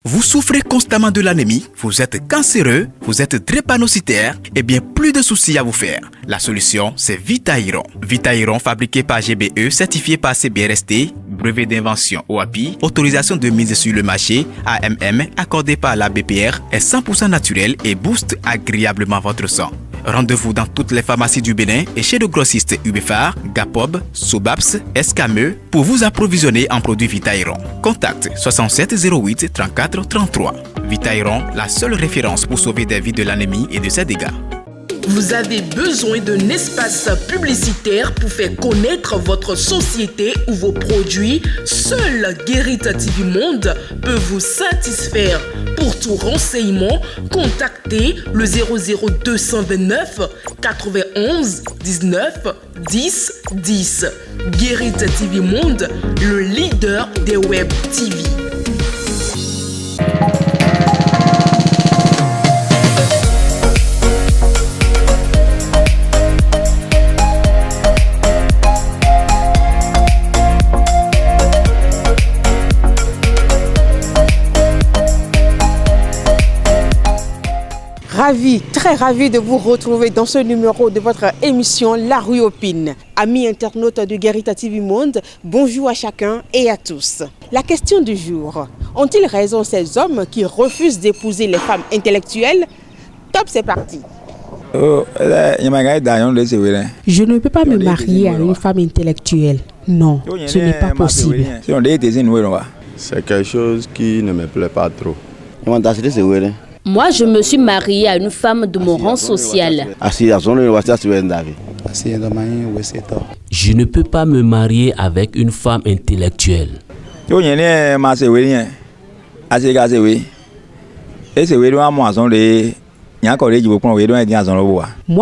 Vous souffrez constamment de l'anémie, vous êtes cancéreux, vous êtes drépanocytaire, et bien plus de soucis à vous faire. La solution, c'est Vitairon. Vitairon, fabriqué par GBE, certifié par CBRST, brevet d'invention OAPI, autorisation de mise sur le marché, AMM, accordé par la BPR, est 100% naturel et booste agréablement votre sang. Rendez-vous dans toutes les pharmacies du Bénin et chez le grossiste Ubefar, Gapob, Sobaps, Escameux pour vous approvisionner en produits Vitairon. Contact 67 08 34 33. Vitairon, la seule référence pour sauver des vies de l'anémie et de ses dégâts. Vous avez besoin d'un espace publicitaire pour faire connaître votre société ou vos produits? Seul Guérita TV Monde peut vous satisfaire. Pour tout renseignement, contactez le 00229 91 19 10 10. Guérita TV Monde, le leader des web TV. Très ravi de vous retrouver dans ce numéro de votre émission La Rue Opine. Amis internautes de Guérita TV Monde, bonjour à chacun et à tous. La question du jour, ont-ils raison ces hommes qui refusent d'épouser les femmes intellectuelles? Top, c'est parti. Je ne peux pas me marier à une femme intellectuelle. Non, ce n'est pas possible. C'est quelque chose qui ne me plaît pas trop. Moi, je me suis mariée à une femme de mon rang social. Je ne peux pas me marier avec une femme intellectuelle. Moi,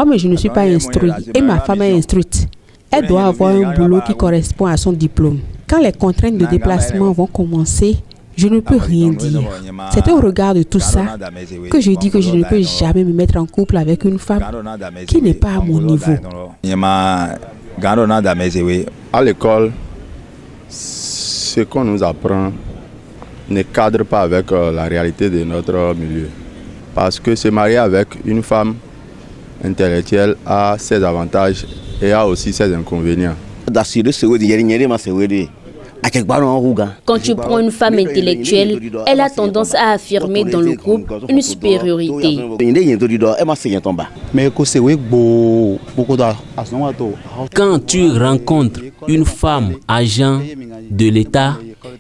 mais je ne suis pas instruite et ma femme est instruite. Elle doit avoir un boulot qui correspond à son diplôme. Quand les contraintes de déplacement vont commencer, je ne peux rien dire. C'est au regard de tout ça que je dis que je ne peux jamais me mettre en couple avec une femme qui n'est pas à mon niveau. À l'école, ce qu'on nous apprend ne cadre pas avec la réalité de notre milieu. Parce que se marier avec une femme intellectuelle a ses avantages et a aussi ses inconvénients. Quand tu prends une femme intellectuelle, elle a tendance à affirmer dans le groupe une supériorité. Quand tu rencontres une femme agent de l'État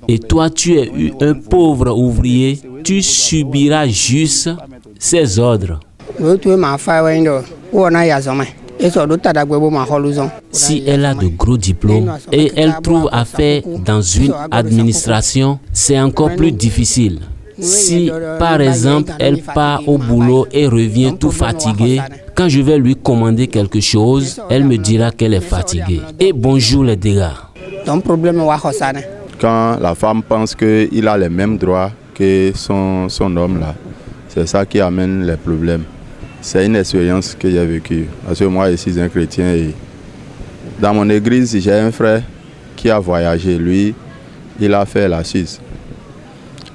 et toi tu es un pauvre ouvrier, tu subiras juste ses ordres. Si elle a de gros diplômes et elle trouve affaire dans une administration, c'est encore plus difficile. Si, par exemple, elle part au boulot et revient tout fatiguée, quand je vais lui commander quelque chose, elle me dira qu'elle est fatiguée. Et bonjour les dégâts. Quand la femme pense qu'il a les mêmes droits que son homme là, c'est ça qui amène les problèmes. C'est une expérience que j'ai vécue. Parce que moi, je suis un chrétien et dans mon église, j'ai un frère qui a voyagé. Lui, il a fait la Suisse.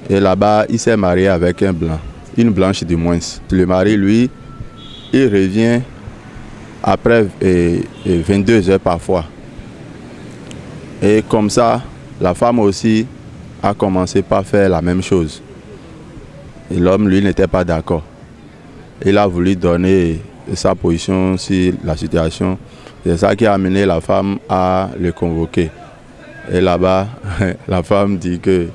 Et là-bas, il s'est marié avec un blanc, une blanche du moins. Le mari, lui, il revient après 22 heures parfois. Et comme ça, la femme aussi a commencé par faire la même chose. Et l'homme, lui, n'était pas d'accord. Il a voulu donner sa position sur la situation. C'est ça qui a amené la femme à le convoquer. Et là-bas, la femme dit que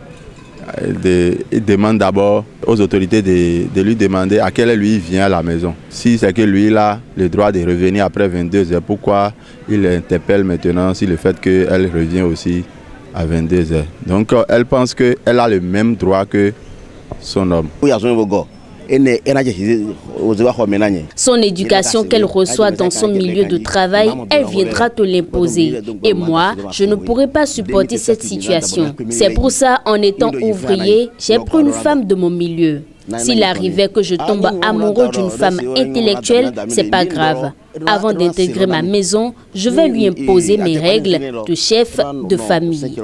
il demande d'abord aux autorités de lui demander à quelle heure lui vient à la maison. Si c'est que lui il a le droit de revenir après 22 heures, pourquoi il interpelle maintenant sur le fait qu'elle revient aussi à 22 heures. Donc elle pense qu'elle a le même droit que son homme. Son éducation qu'elle reçoit dans son milieu de travail, elle viendra te l'imposer. Et moi, je ne pourrai pas supporter cette situation. C'est pour ça, en étant ouvrier, j'ai pris une femme de mon milieu. S'il arrivait que je tombe amoureux d'une femme intellectuelle, c'est pas grave. Avant d'intégrer ma maison, je vais lui imposer mes règles de chef de famille.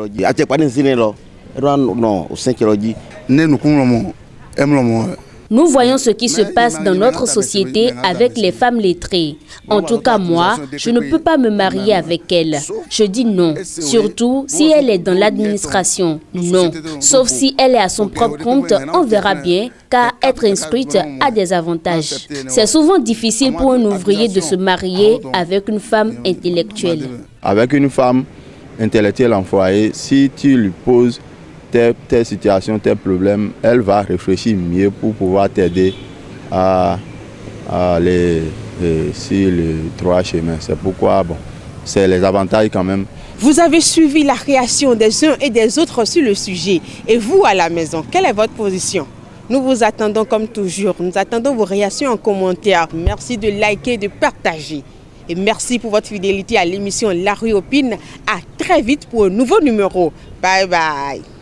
Nous voyons ce qui se passe dans notre société avec les femmes lettrées. En tout cas, moi, je ne peux pas me marier avec elle. Je dis non, surtout si elle est dans l'administration. Non, sauf si elle est à son propre compte, on verra bien, car être instruite a des avantages. C'est souvent difficile pour un ouvrier de se marier avec une femme intellectuelle. Avec une femme intellectuelle en foyer, si tu lui poses telle situation, tel problème, elle va réfléchir mieux pour pouvoir t'aider à aller sur le droit chemin. C'est pourquoi, c'est les avantages quand même. Vous avez suivi la réaction des uns et des autres sur le sujet. Et vous, à la maison, quelle est votre position? Nous vous attendons comme toujours. Nous attendons vos réactions en commentaire. Merci de liker, de partager. Et merci pour votre fidélité à l'émission La Rue Opine. À très vite pour un nouveau numéro. Bye bye.